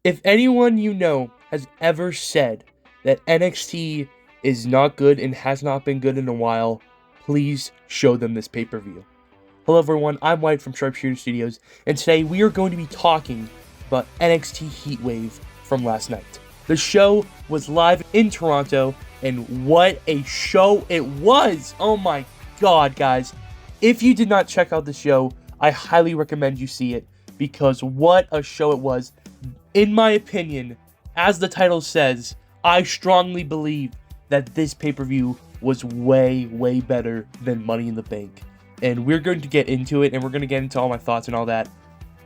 If anyone you know has ever said that NXT is not good and has not been good in a while, please show them this pay-per-view. Hello everyone, I'm White from Sharpshooter Studios, and today we are going to be talking about NXT Heatwave from last night. The show was live in Toronto, and what a show it was! Oh my god, guys. If you did not check out the show, I highly recommend you see it, because what a show it was. In my opinion, as the title says, I strongly believe that this pay-per-view was way, way better than Money in the Bank. And we're going to get into it, and we're going to get into all my thoughts and all that.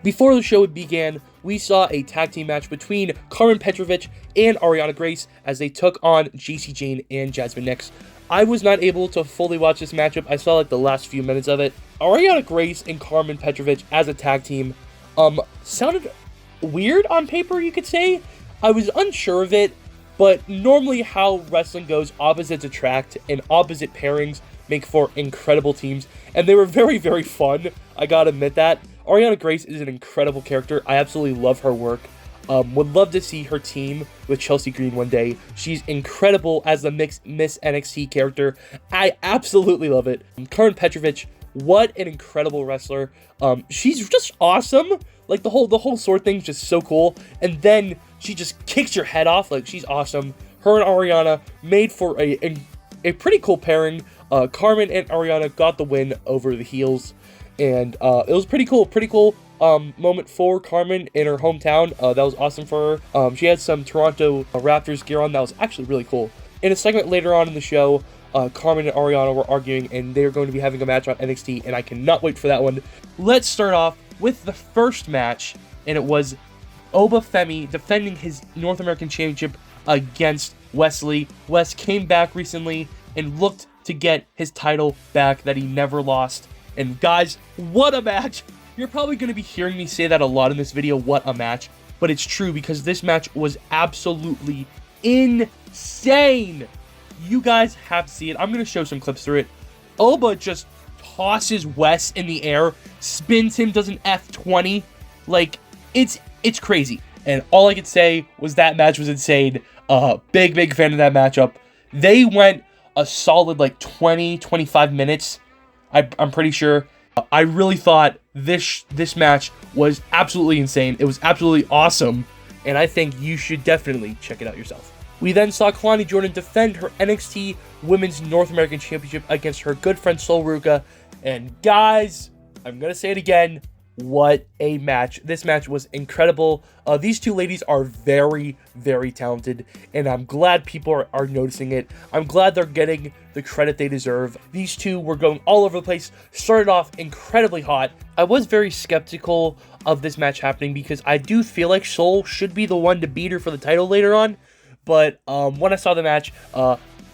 Before the show began, we saw a tag team match between Carmen Petrovic and Ariana Grace as they took on JC Jane and Jasmine Nix. I was not able to fully watch this matchup. I saw like the last few minutes of it. Ariana Grace and Carmen Petrovic as a tag team sounded weird on paper, you could say. I was unsure of it, but normally how wrestling goes, opposites attract, and opposite pairings make for incredible teams, and they were very, very fun. I gotta admit that. Ariana Grace is an incredible character. I absolutely love her work. Would love to see her team with Chelsea Green one day. She's incredible as the Miss NXT character. I absolutely love it. Carmen Petrovic, what an incredible wrestler. She's just awesome. Like the whole sword thing's just so cool. And then she just kicks your head off. Like, she's awesome. Her and Ariana made for a pretty cool pairing. Carmen and Ariana got the win over the heels, and it was pretty cool moment for Carmen in her hometown. That was awesome for her. She had some Toronto Raptors gear on that was actually really cool. In a segment later on in the show, Carmen and Ariana were arguing, and they're going to be having a match on NXT, and I cannot wait for that one. Let's start off with the first match, and it was Oba Femi defending his North American Championship against Wesley. Wes came back recently and looked to get his title back that he never lost. And guys, what a match! You're probably going to be hearing me say that a lot in this video, what a match, but it's true because this match was absolutely insane. You guys have to see it. I'm going to show some clips through it. Oba just tosses Wes in the air, spins him, does an F20. Like, it's crazy. And all I could say was that match was insane. Big fan of that matchup. They went a solid like 20-25 minutes. I'm pretty sure. I really thought this match was absolutely insane. It was absolutely awesome, and I think you should definitely check it out yourself. We then saw Kalani Jordan defend her NXT Women's North American Championship against her good friend Sol Ruca. And guys, I'm going to say it again, what a match. This match was incredible. These two ladies are very, very talented, and I'm glad people are noticing it. I'm glad they're getting the credit they deserve. These two were going all over the place, started off incredibly hot. I was very skeptical of this match happening because I do feel like Sol should be the one to beat her for the title later on, but when I saw the match,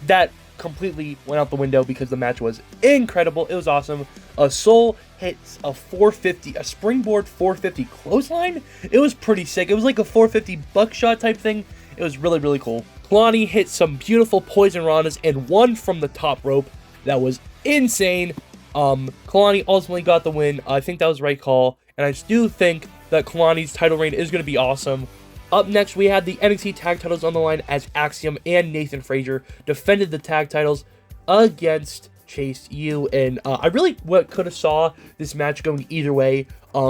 that completely went out the window because the match was incredible. It was awesome. Sol hits a 450, a springboard 450 clothesline. It was pretty sick. It was like a 450 buckshot type thing. It was really, really cool. Kalani hit some beautiful poison ranas and one from the top rope. That was insane. Kalani ultimately got the win. I think that was the right call, and I do think that Kalani's title reign is going to be awesome. Up next, we had the NXT tag titles on the line as Axiom and Nathan Frazier defended the tag titles against Chase U. And I really could have saw this match going either way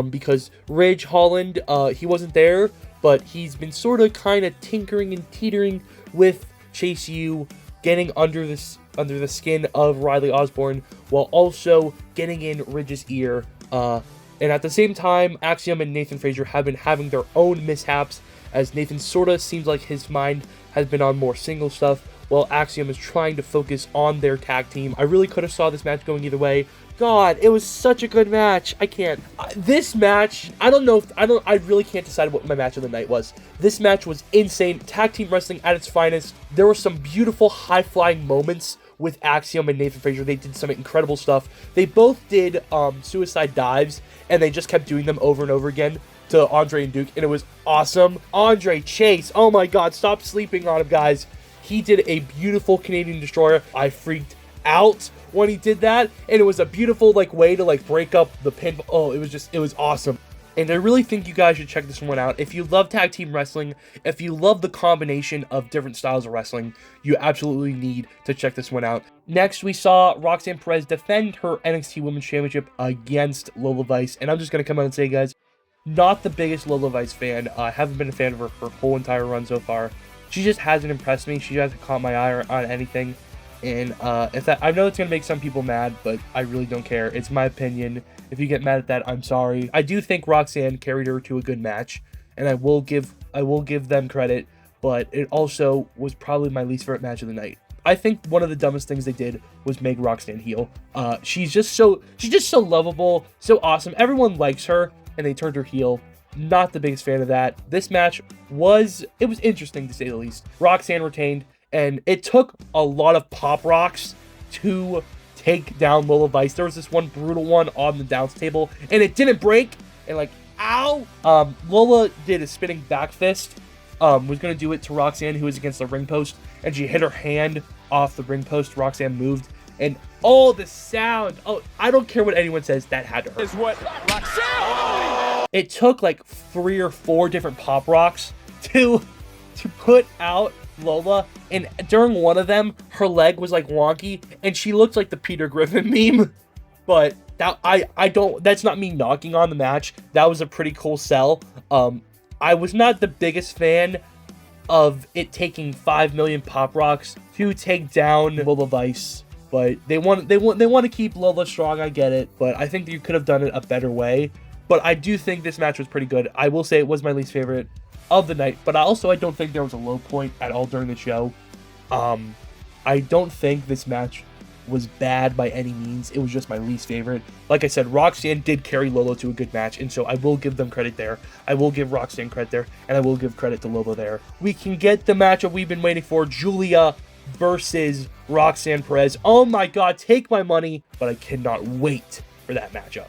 because Ridge Holland, he wasn't there, but he's been sort of kind of tinkering and teetering with Chase U, getting under the skin of Riley Osborne while also getting in Ridge's ear. And at the same time, Axiom and Nathan Frazier have been having their own mishaps, as Nathan sort of seems like his mind has been on more single stuff, while Axiom is trying to focus on their tag team. I really could have saw this match going either way. God, it was such a good match. I can't. This match, I really can't decide what my match of the night was. This match was insane. Tag team wrestling at its finest. There were some beautiful high-flying moments with Axiom and Nathan Frazier. They did some incredible stuff. They both did suicide dives, and they just kept doing them over and over again to Andre and Duke, and it was awesome. Andre Chase, oh my god, stop sleeping on him, guys. He did a beautiful Canadian Destroyer. I freaked out when he did that, and it was a beautiful way to break up the pin. Oh, it was awesome. And I really think you guys should check this one out. If you love tag team wrestling, if you love the combination of different styles of wrestling, you absolutely need to check this one out. Next, we saw Roxanne Perez defend her NXT Women's Championship against Lola Vice. And I'm just going to come out and say, guys, not the biggest Lola Vice fan. I haven't been a fan of her whole entire run so far. She just hasn't impressed me. She hasn't caught my eye on anything. And I know it's going to make some people mad, but I really don't care. It's my opinion. If you get mad at that, I'm sorry. I do think Roxanne carried her to a good match, and I will give them credit, but it also was probably my least favorite match of the night. I think one of the dumbest things they did was make Roxanne heel. She's just so lovable, so awesome. Everyone likes her, and they turned her heel. Not the biggest fan of that. This match was interesting to say the least. Roxanne retained. And it took a lot of pop rocks to take down Lola Vice. There was this one brutal one on the downs table, and it didn't break. And like, ow! Lola did a spinning back fist. Was going to do it to Roxanne, who was against the ring post. And she hit her hand off the ring post. Roxanne moved. And oh, the sound. Oh, I don't care what anyone says. That had to hurt. Is what Roxanne. It took like 3 or 4 different pop rocks to put out Lola, and during one of them, her leg was like wonky, and she looked like the Peter Griffin meme. But that that's not me knocking on the match. That was a pretty cool sell. I was not the biggest fan of it taking 5 million pop rocks to take down Lola Vice, but they want to keep Lola strong. I get it, but I think you could have done it a better way. But I do think this match was pretty good. I will say it was my least favorite of the night, but I don't think there was a low point at all during the show. I don't think this match was bad by any means. It was just my least favorite. Like I said, Roxanne did carry Lola to a good match, and so I will give them credit there. I will give Roxanne credit there, and I will give credit to Lola there. We can get the matchup we've been waiting for, Julia versus Roxanne Perez. Oh my god, take my money, but I cannot wait for that matchup.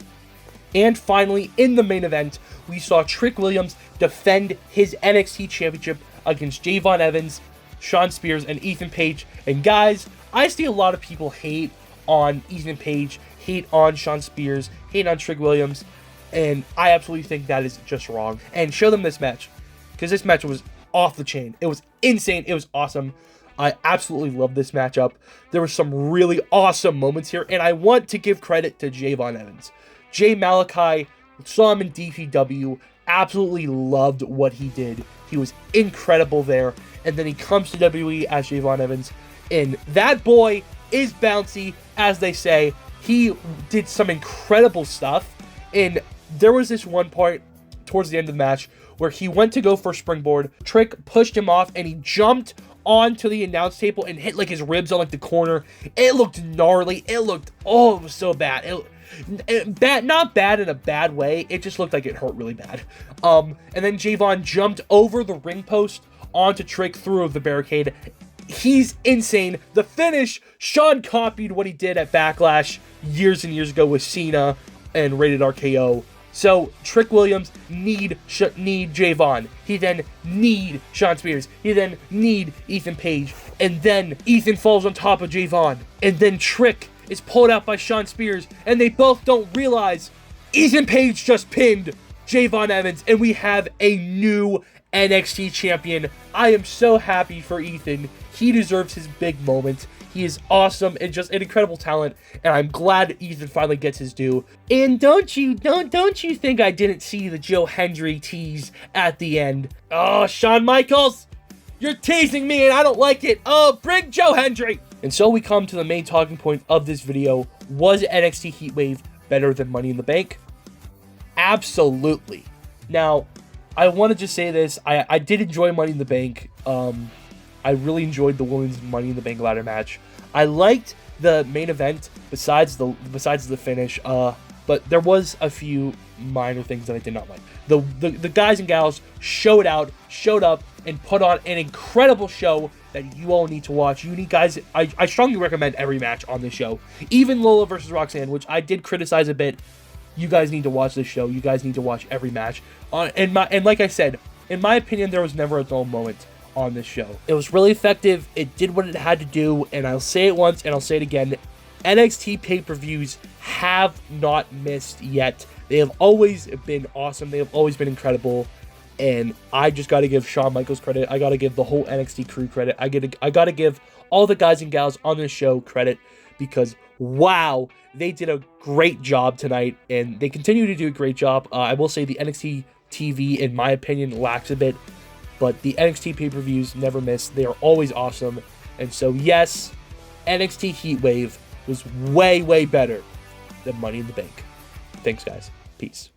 And finally, in the main event, we saw Trick Williams defend his NXT Championship against Javon Evans, Shawn Spears, and Ethan Page. And guys, I see a lot of people hate on Ethan Page, hate on Shawn Spears, hate on Trick Williams, and I absolutely think that is just wrong. And show them this match, because this match was off the chain. It was insane. It was awesome. I absolutely love this matchup. There were some really awesome moments here, and I want to give credit to Javon Evans. Jay Malachi, saw him in DPW, absolutely loved what he did. He was incredible there. And then he comes to WWE as Javon Evans. And that boy is bouncy, as they say. He did some incredible stuff. And there was this one point towards the end of the match where he went to go for a springboard. Trick pushed him off, and he jumped onto the announce table and hit like his ribs on like the corner. It looked gnarly. It was so bad. Not bad in a bad way. It just looked like it hurt really bad. And then Javon jumped over the ring post onto Trick through the barricade. He's insane. The finish, Shawn copied what he did at Backlash years and years ago with Cena and Rated RKO. So Trick Williams need Javon. He then need Shawn Spears. He then need Ethan Page. And then Ethan falls on top of Javon. And then Trick is pulled out by Shawn Spears, and they both don't realize Ethan Page just pinned Javon Evans, and we have a new NXT champion. I am so happy for Ethan. He deserves his big moment. He is awesome and just an incredible talent, and I'm glad Ethan finally gets his due. And don't you think I didn't see the Joe Hendry tease at the end? Oh, Shawn Michaels, you're teasing me and I don't like it. Oh, bring Joe Hendry. And so we come to the main talking point of this video. Was NXT Heatwave better than Money in the Bank? Absolutely. Now, I want to just say this. I did enjoy Money in the Bank. I really enjoyed the women's Money in the Bank ladder match. I liked the main event besides the finish. But there was a few minor things that I did not like. The guys and gals showed up, and put on an incredible show that you all need to watch. You need guys. I strongly recommend every match on this show, even Lola versus Roxanne, which I did criticize a bit. You guys need to watch this show. You guys need to watch every match. And like I said, in my opinion, there was never a dull moment on this show. It was really effective. It did what it had to do, and I'll say it once and I'll say it again. NXT pay-per-views have not missed yet. They have always been awesome. They have always been incredible. And I just got to give Shawn Michaels credit. I got to give the whole NXT crew credit. I got to give all the guys and gals on this show credit because, wow, they did a great job tonight. And they continue to do a great job. I will say the NXT TV, in my opinion, lacks a bit. But the NXT pay-per-views never miss. They are always awesome. And so, yes, NXT Heatwave was way, way better than Money in the Bank. Thanks, guys. Peace.